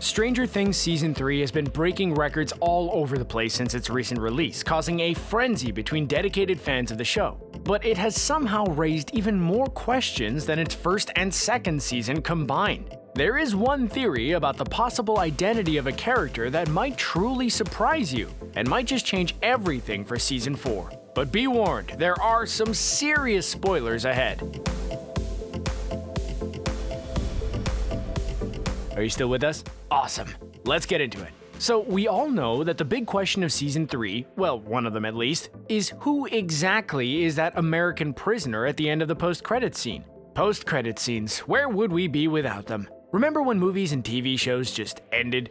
Stranger Things Season 3 has been breaking records all over the place since its recent release, causing a frenzy between dedicated fans of the show. But it has somehow raised even more questions than its first and second season combined. There is one theory about the possible identity of a character that might truly surprise you, and might just change everything for Season 4. But be warned, there are some serious spoilers ahead. Are you still with us? Awesome. Let's get into it. So we all know that the big question of Season 3, well, one of them at least, is who exactly is that American prisoner at the end of the post-credits scene? Post-credits scenes, where would we be without them? Remember when movies and TV shows just ended?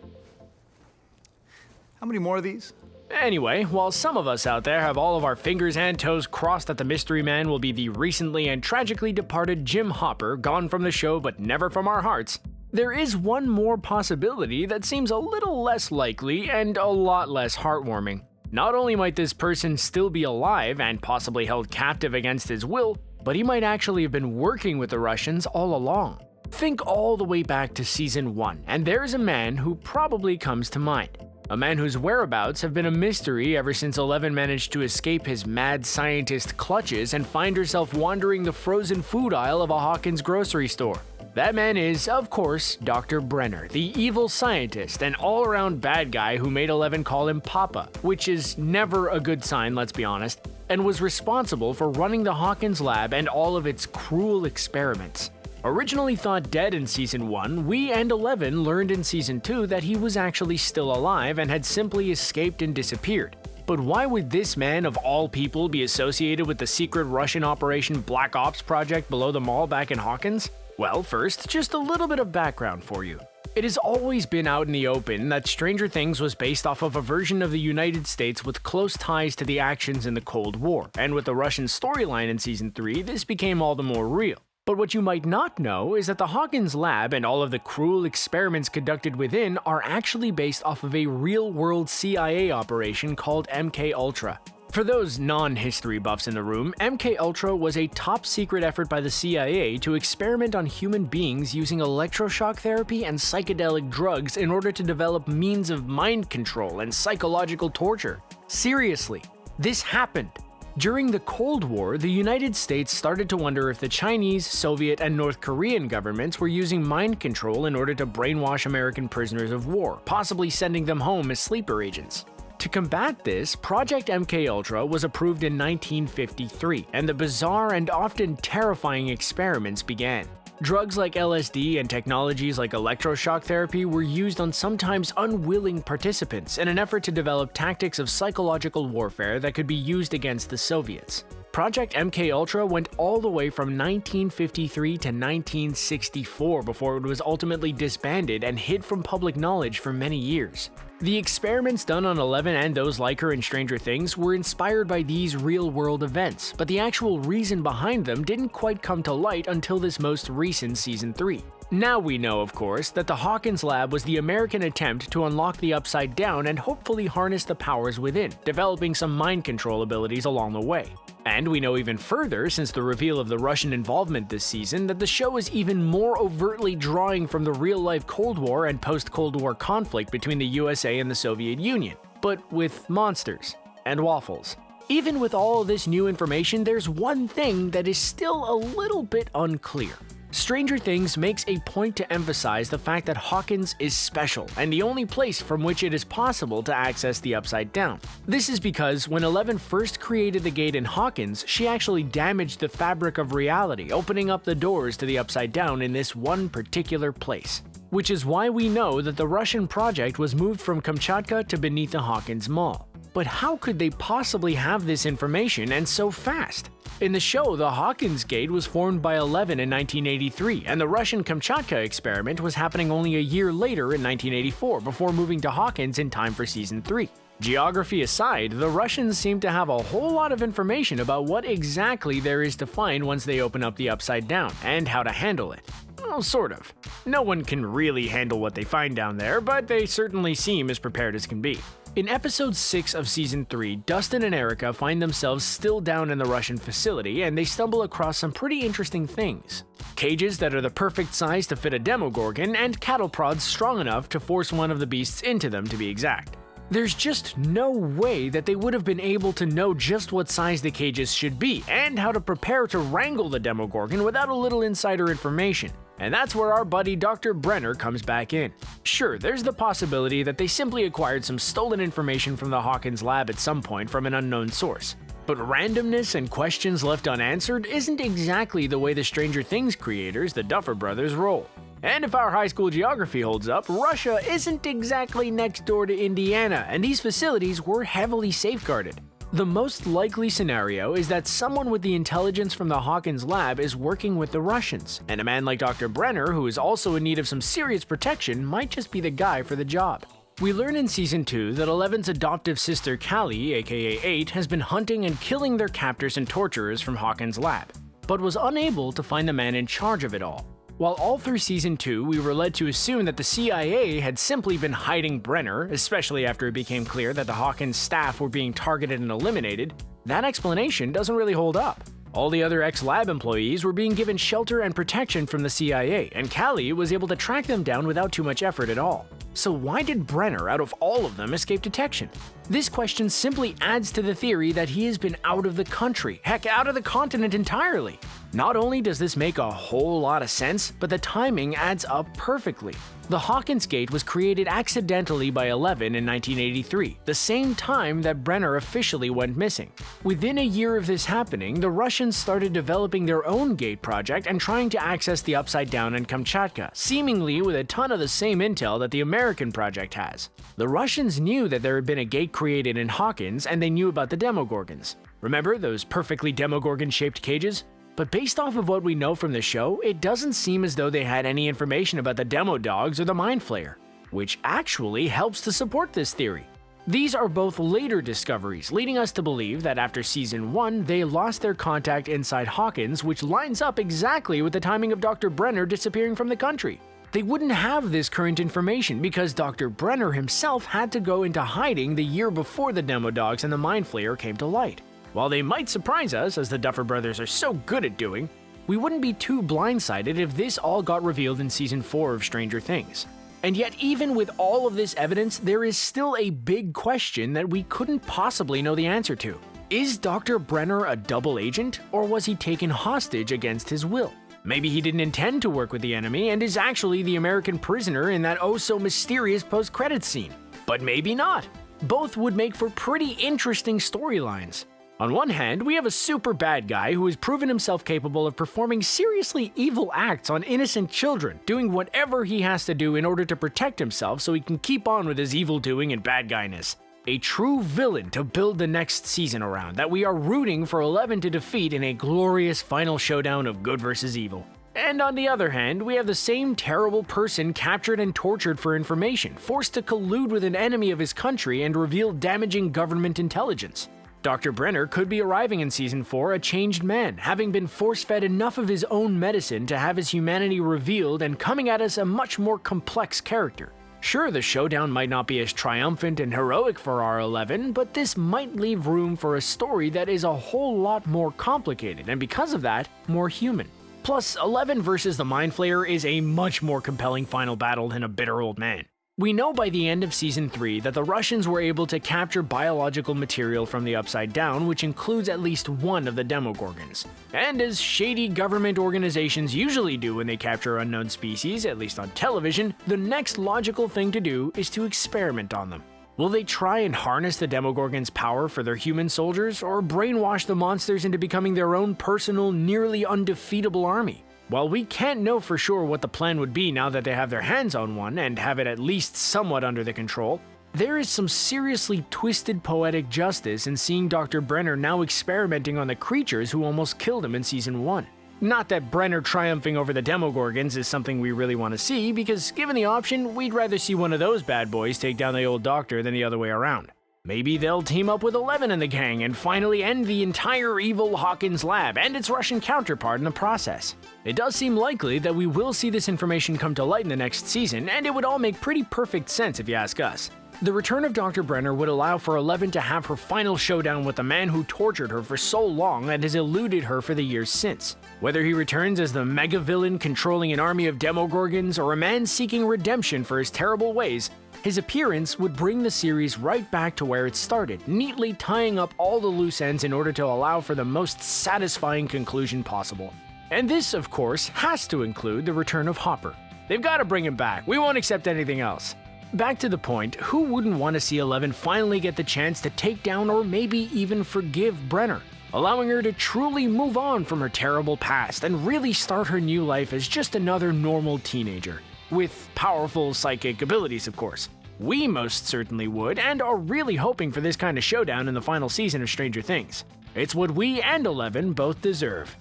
How many more of these? Anyway, while some of us out there have all of our fingers and toes crossed that the mystery man will be the recently and tragically departed Jim Hopper, gone from the show but never from our hearts, there is one more possibility that seems a little less likely and a lot less heartwarming. Not only might this person still be alive and possibly held captive against his will, but he might actually have been working with the Russians all along. Think all the way back to Season 1, and there's a man who probably comes to mind. A man whose whereabouts have been a mystery ever since Eleven managed to escape his mad scientist clutches and find herself wandering the frozen food aisle of a Hawkins grocery store. That man is, of course, Dr. Brenner, the evil scientist and all-around bad guy who made Eleven call him Papa, which is never a good sign, let's be honest, and was responsible for running the Hawkins Lab and all of its cruel experiments. Originally thought dead in Season 1, we and Eleven learned in Season 2 that he was actually still alive and had simply escaped and disappeared. But why would this man of all people be associated with the secret Russian Operation Black Ops project below the mall back in Hawkins? Well, first, just a little bit of background for you. It has always been out in the open that Stranger Things was based off of a version of the United States with close ties to the actions in the Cold War, and with the Russian storyline in Season 3, this became all the more real. But what you might not know is that the Hawkins Lab and all of the cruel experiments conducted within are actually based off of a real-world CIA operation called MKULTRA. For those non-history buffs in the room, MKUltra was a top-secret effort by the CIA to experiment on human beings using electroshock therapy and psychedelic drugs in order to develop means of mind control and psychological torture. Seriously, this happened. During the Cold War, the United States started to wonder if the Chinese, Soviet, and North Korean governments were using mind control in order to brainwash American prisoners of war, possibly sending them home as sleeper agents. To combat this, Project MKUltra was approved in 1953, and the bizarre and often terrifying experiments began. Drugs like LSD and technologies like electroshock therapy were used on sometimes unwilling participants in an effort to develop tactics of psychological warfare that could be used against the Soviets. Project MKUltra went all the way from 1953 to 1964 before it was ultimately disbanded and hid from public knowledge for many years. The experiments done on Eleven and those like her in Stranger Things were inspired by these real-world events, but the actual reason behind them didn't quite come to light until this most recent Season 3. Now we know, of course, that the Hawkins Lab was the American attempt to unlock the Upside Down and hopefully harness the powers within, developing some mind control abilities along the way. And we know even further, since the reveal of the Russian involvement this season, that the show is even more overtly drawing from the real-life Cold War and post-Cold War conflict between the USA and the Soviet Union, but with monsters and waffles. Even with all of this new information, there's one thing that is still a little bit unclear. Stranger Things makes a point to emphasize the fact that Hawkins is special, and the only place from which it is possible to access the Upside Down. This is because when Eleven first created the gate in Hawkins, she actually damaged the fabric of reality, opening up the doors to the Upside Down in this one particular place. Which is why we know that the Russian project was moved from Kamchatka to beneath the Hawkins Mall. But how could they possibly have this information and so fast? In the show, the Hawkins Gate was formed by Eleven in 1983, and the Russian Kamchatka experiment was happening only a year later in 1984 before moving to Hawkins in time for Season 3. Geography aside, the Russians seem to have a whole lot of information about what exactly there is to find once they open up the Upside Down, and how to handle it. Well, sort of. No one can really handle what they find down there, but they certainly seem as prepared as can be. In episode 6 of season 3, Dustin and Erica find themselves still down in the Russian facility, and they stumble across some pretty interesting things. Cages that are the perfect size to fit a Demogorgon, and cattle prods strong enough to force one of the beasts into them, to be exact. There's just no way that they would have been able to know just what size the cages should be, and how to prepare to wrangle the Demogorgon without a little insider information. And that's where our buddy Dr. Brenner comes back in. Sure, there's the possibility that they simply acquired some stolen information from the Hawkins Lab at some point from an unknown source. But randomness and questions left unanswered isn't exactly the way the Stranger Things creators, the Duffer Brothers, roll. And if our high school geography holds up, Russia isn't exactly next door to Indiana, and these facilities were heavily safeguarded. The most likely scenario is that someone with the intelligence from the Hawkins Lab is working with the Russians, and a man like Dr. Brenner, who is also in need of some serious protection, might just be the guy for the job. We learn in Season 2 that Eleven's adoptive sister Callie, aka 8, has been hunting and killing their captors and torturers from Hawkins Lab, but was unable to find the man in charge of it all. While all through Season 2 we were led to assume that the CIA had simply been hiding Brenner, especially after it became clear that the Hawkins staff were being targeted and eliminated, that explanation doesn't really hold up. All the other ex-lab employees were being given shelter and protection from the CIA, and Callie was able to track them down without too much effort at all. So why did Brenner, out of all of them, escape detection? This question simply adds to the theory that he has been out of the country, heck, out of the continent entirely. Not only does this make a whole lot of sense, but the timing adds up perfectly. The Hawkins Gate was created accidentally by Eleven in 1983, the same time that Brenner officially went missing. Within a year of this happening, the Russians started developing their own gate project and trying to access the Upside Down and Kamchatka, seemingly with a ton of the same intel that the American project has. The Russians knew that there had been a gate created in Hawkins, and they knew about the Demogorgons. Remember those perfectly Demogorgon-shaped cages? But based off of what we know from the show, it doesn't seem as though they had any information about the Demo Dogs or the Mind Flayer, which actually helps to support this theory. These are both later discoveries, leading us to believe that after Season 1, they lost their contact inside Hawkins, which lines up exactly with the timing of Dr. Brenner disappearing from the country. They wouldn't have this current information because Dr. Brenner himself had to go into hiding the year before the Demo Dogs and the Mind Flayer came to light. While they might surprise us, as the Duffer Brothers are so good at doing, we wouldn't be too blindsided if this all got revealed in Season 4 of Stranger Things. And yet, even with all of this evidence, there is still a big question that we couldn't possibly know the answer to. Is Dr. Brenner a double agent, or was he taken hostage against his will? Maybe he didn't intend to work with the enemy and is actually the American prisoner in that oh-so-mysterious post-credits scene. But maybe not. Both would make for pretty interesting storylines. On one hand, we have a super bad guy who has proven himself capable of performing seriously evil acts on innocent children, doing whatever he has to do in order to protect himself so he can keep on with his evil doing and bad guyness. A true villain to build the next season around that we are rooting for 11 to defeat in a glorious final showdown of good versus evil. And on the other hand, we have the same terrible person captured and tortured for information, forced to collude with an enemy of his country and reveal damaging government intelligence. Dr. Brenner could be arriving in Season 4 a changed man, having been force-fed enough of his own medicine to have his humanity revealed and coming at us a much more complex character. Sure, the showdown might not be as triumphant and heroic for our 11, but this might leave room for a story that is a whole lot more complicated, and because of that, more human. Plus, 11 versus the Mind Flayer is a much more compelling final battle than a bitter old man. We know by the end of Season 3 that the Russians were able to capture biological material from the Upside Down, which includes at least one of the Demogorgons. And as shady government organizations usually do when they capture unknown species, at least on television, the next logical thing to do is to experiment on them. Will they try and harness the Demogorgons' power for their human soldiers, or brainwash the monsters into becoming their own personal, nearly undefeatable army? While we can't know for sure what the plan would be now that they have their hands on one and have it at least somewhat under the control, there is some seriously twisted poetic justice in seeing Dr. Brenner now experimenting on the creatures who almost killed him in Season 1. Not that Brenner triumphing over the Demogorgons is something we really want to see, because given the option, we'd rather see one of those bad boys take down the old doctor than the other way around. Maybe they'll team up with 11 and the gang and finally end the entire evil Hawkins Lab and its Russian counterpart in the process. It does seem likely that we will see this information come to light in the next season, and it would all make pretty perfect sense if you ask us. The return of Dr. Brenner would allow for 11 to have her final showdown with the man who tortured her for so long and has eluded her for the years since. Whether he returns as the mega villain controlling an army of Demogorgons or a man seeking redemption for his terrible ways, his appearance would bring the series right back to where it started, neatly tying up all the loose ends in order to allow for the most satisfying conclusion possible. And this, of course, has to include the return of Hopper. They've got to bring him back. We won't accept anything else. Back to the point, who wouldn't want to see 11 finally get the chance to take down or maybe even forgive Brenner, allowing her to truly move on from her terrible past and really start her new life as just another normal teenager, with powerful psychic abilities, of course. We most certainly would, and are really hoping for this kind of showdown in the final season of Stranger Things. It's what we and 11 both deserve.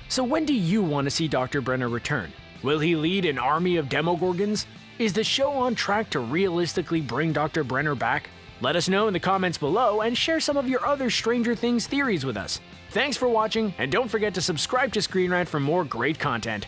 So when do you want to see Dr. Brenner return? Will he lead an army of Demogorgons? Is the show on track to realistically bring Dr. Brenner back? Let us know in the comments below and share some of your other Stranger Things theories with us. Thanks for watching, and don't forget to subscribe to ScreenRant for more great content.